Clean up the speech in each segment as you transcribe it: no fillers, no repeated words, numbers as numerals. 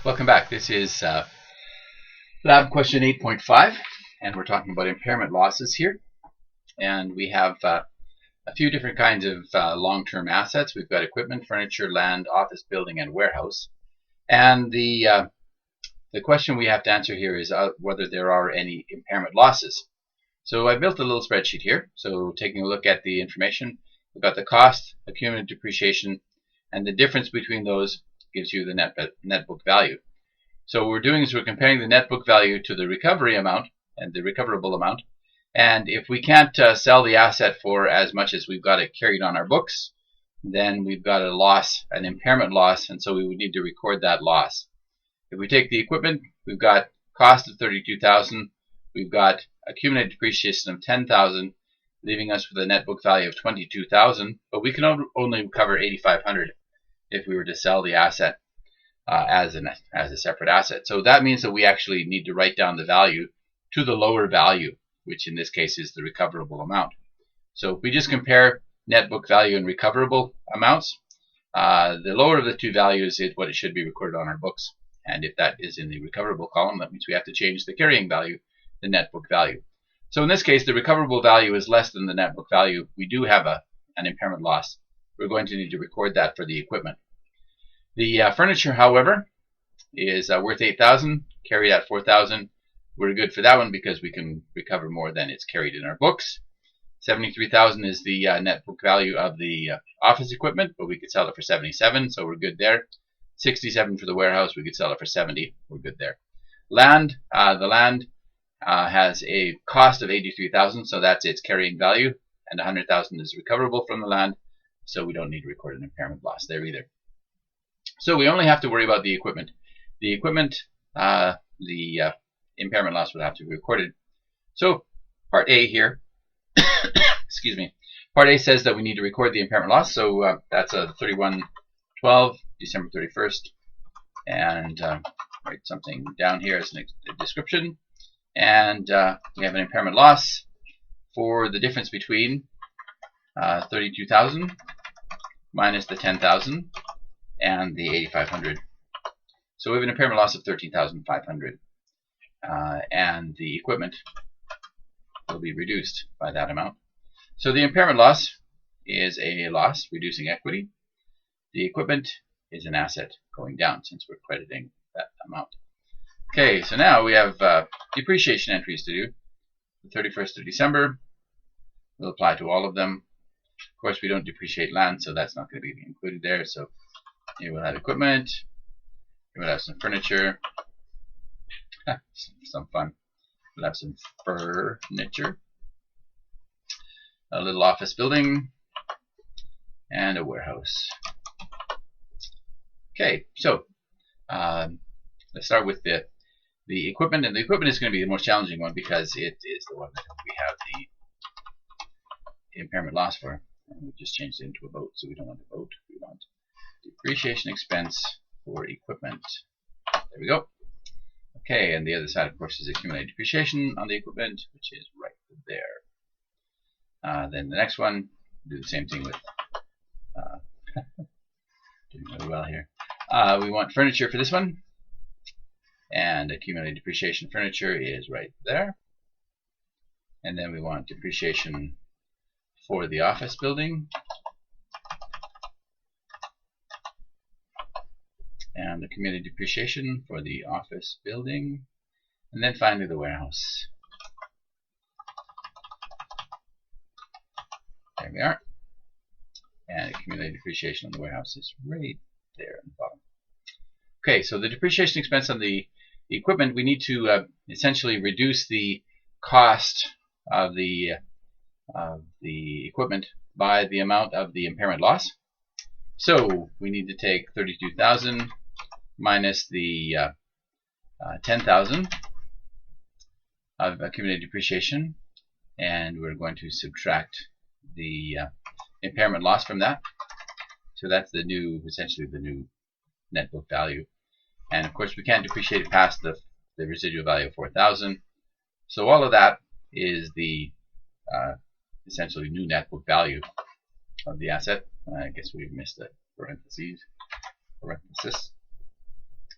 Welcome back. This is lab question 8.5, and we're talking about impairment losses here. And we have a few different kinds of long-term assets. We've got equipment, furniture, land, office building, and warehouse. And the question we have to answer here is whether there are any impairment losses. So I built a little spreadsheet here. So taking a look at the information, we've got the cost, accumulated depreciation, and the difference between those gives you the net book value. So what we're doing is we're comparing the net book value to the recovery amount and the recoverable amount. And if we can't sell the asset for as much as we've got it carried on our books, then we've got a loss, an impairment loss, and so we would need to record that loss. If we take the equipment, we've got cost of $32,000, we've got accumulated depreciation of $10,000, leaving us with a net book value of $22,000, but we can only recover $8,500 if we were to sell the asset as a separate asset. So that means that we actually need to write down the value to the lower value, which in this case is the recoverable amount. So if we just compare net book value and recoverable amounts, the lower of the two values is what it should be recorded on our books. And if that is in the recoverable column, that means we have to change the carrying value, the net book value. So in this case, the recoverable value is less than the net book value. We do have an impairment loss. We're going to need to record that for the equipment. The furniture, however, is worth $8,000, carried at $4,000. We're good for that one because we can recover more than it's carried in our books. $73,000 is the net book value of the office equipment, but we could sell it for $77,000, so we're good there. $67,000 for the warehouse, we could sell it for $70,000, we're good there. Land, the land has a cost of $83,000, so that's its carrying value, and $100,000 is recoverable from the land, so we don't need to record an impairment loss there either. So we only have to worry about the equipment. The equipment, the impairment loss would have to be recorded. So part A here, excuse me, part A says that we need to record the impairment loss. So that's a 31/12, December 31st, and write something down here as a description. And we have an impairment loss for the difference between 32,000 minus the 10,000 and the 8,500. So we have an impairment loss of 13,500, and the equipment will be reduced by that amount. So the impairment loss is a loss reducing equity. The equipment is an asset going down since we're crediting that amount. Okay, so now we have depreciation entries to do. The 31st of December will apply to all of them. Of course, we don't depreciate land, so that's not going to be included there. So here we'll have equipment, here we'll have some furniture, some fun, we'll have some furniture, a little office building, and a warehouse. Okay, so let's start with the equipment, and the equipment is going to be the most challenging one because it is the one that we have the impairment loss for. And we just changed it into a boat, so we don't want a boat, we want depreciation expense for equipment. There we go. Okay, and the other side, of course, is accumulated depreciation on the equipment, which is right there. Then the next one, do the same thing with, doing really well here. We want furniture for this one, and accumulated depreciation furniture is right there. And then we want depreciation for the office building, and accumulated depreciation for the office building, and then finally the warehouse. There we are. And accumulated depreciation on the warehouse is right there on the bottom. Okay, so the depreciation expense on the equipment, we need to essentially reduce the cost of the equipment by the amount of the impairment loss. So we need to take 32,000 minus the 10,000 of accumulated depreciation, and we're going to subtract the impairment loss from that. So that's the new, essentially the new net book value. And of course we can't depreciate it past the residual value of 4,000. So all of that is the essentially new net book value of the asset. I guess we've missed a parenthesis.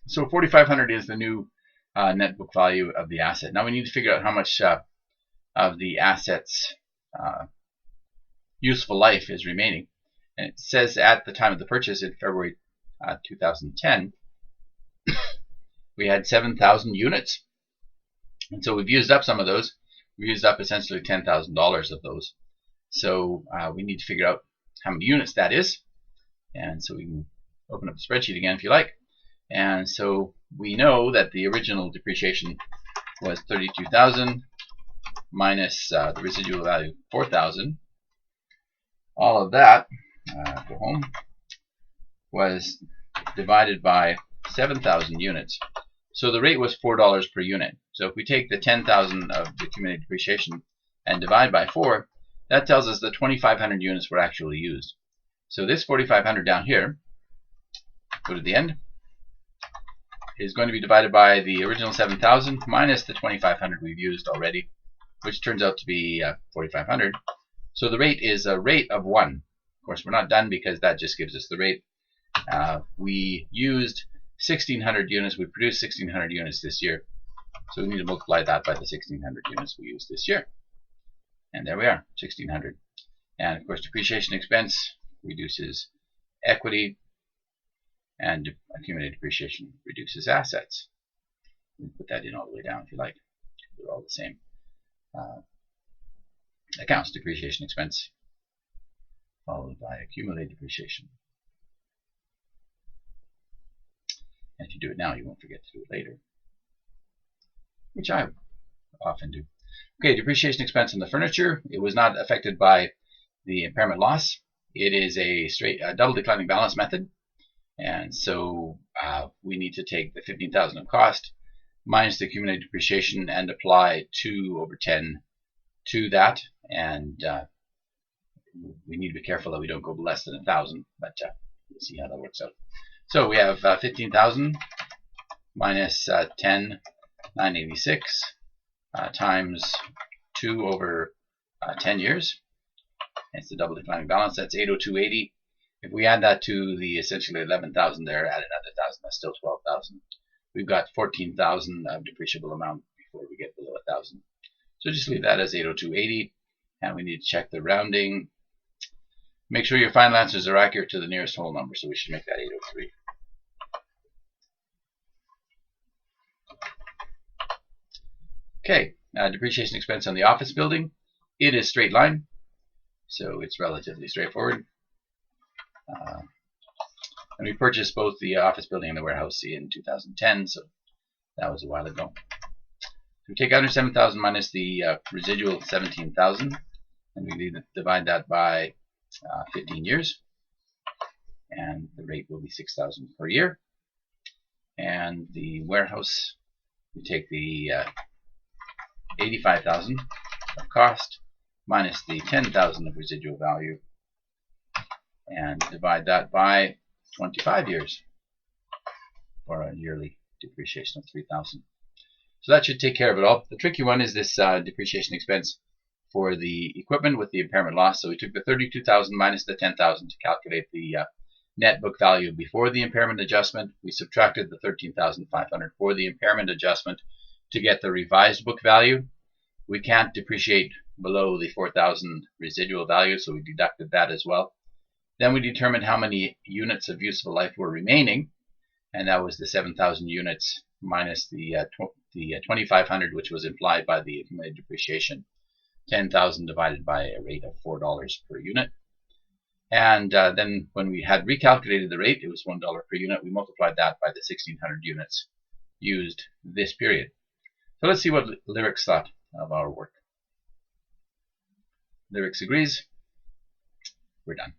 So 4,500 is the new net book value of the asset. Now we need to figure out how much of the asset's useful life is remaining. And it says at the time of the purchase in February 2010, we had 7,000 units. And so we've used up some of those. We've used up essentially $10,000 of those. So we need to figure out how many units that is. And so we can open up the spreadsheet again if you like. And so we know that the original depreciation was 32,000 minus the residual value 4,000. All of that, go home, was divided by 7,000 units. So the rate was $4 per unit. So if we take the 10,000 of the accumulated depreciation and divide by 4, that tells us that 2,500 units were actually used. So this 4,500 down here, go to the end, is going to be divided by the original 7,000 minus the 2,500 we've used already, which turns out to be 4,500. So the rate is a rate of 1. Of course, we're not done because that just gives us the rate. We used 1,600 units. We produced 1,600 units this year. So we need to multiply that by the 1,600 units we used this year. And there we are, 1,600. And of course, depreciation expense reduces equity, and accumulated depreciation reduces assets. We can put that in all the way down if you like. They're all the same. Accounts, depreciation expense, followed by accumulated depreciation. And if you do it now, you won't forget to do it later, which I often do. Okay, depreciation expense on the furniture. It was not affected by the impairment loss. It is a straight double declining balance method. And so we need to take the 15,000 of cost minus the accumulated depreciation and apply 2/10 to that. And we need to be careful that we don't go less than 1,000, but we'll see how that works out. So we have 15,000 minus 10,986 times 2/10 years. It's the double declining balance. That's 802.80. If we add that to the essentially 11,000 there, add another 1,000, that's still 12,000. We've got 14,000 of depreciable amount before we get below 1,000. So just leave that as 802.80, and we need to check the rounding. Make sure your final answers are accurate to the nearest whole number, so we should make that 803. Okay, depreciation expense on the office building. It is straight line, so it's relatively straightforward. And we purchased both the office building and the warehouse in 2010, so that was a while ago. So we take 107,000 minus the residual 17,000, and we divide that by 15 years, and the rate will be 6,000 per year. And the warehouse, we take the 85,000 of cost minus the 10,000 of residual value, and divide that by 25 years for a yearly depreciation of 3,000. So that should take care of it all. The tricky one is this depreciation expense for the equipment with the impairment loss. So we took the 32,000 minus the 10,000 to calculate the net book value before the impairment adjustment. We subtracted the 13,500 for the impairment adjustment to get the revised book value. We can't depreciate below the 4,000 residual value, so we deducted that as well. Then we determined how many units of useful life were remaining, and that was the 7,000 units minus the 2,500, which was implied by the accumulated depreciation. 10,000 divided by a rate of $4 per unit. And then when we had recalculated the rate, it was $1 per unit. We multiplied that by the 1,600 units used this period. So let's see what Lyrics thought of our work. Lyrics agrees. We're done.